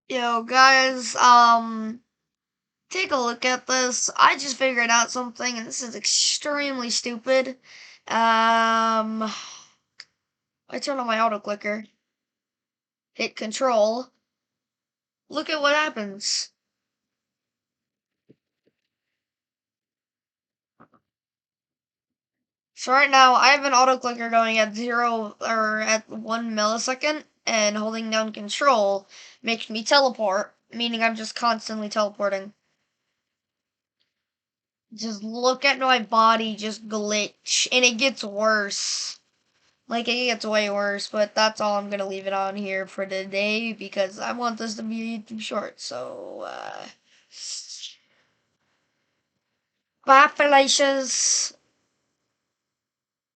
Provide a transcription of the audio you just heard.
Yo, guys, take a look at this. I just figured out something, and this is extremely stupid. I turn on my auto clicker, hit control. Look at what happens. So right now, I have an auto clicker going at 1 millisecond, and holding down control makes me teleport, meaning I'm just constantly teleporting. Just look at my body just glitch, and it gets worse. Like, it gets way worse, but that's all I'm gonna leave it on here for today because I want this to be YouTube short. So, bye, Felicia's.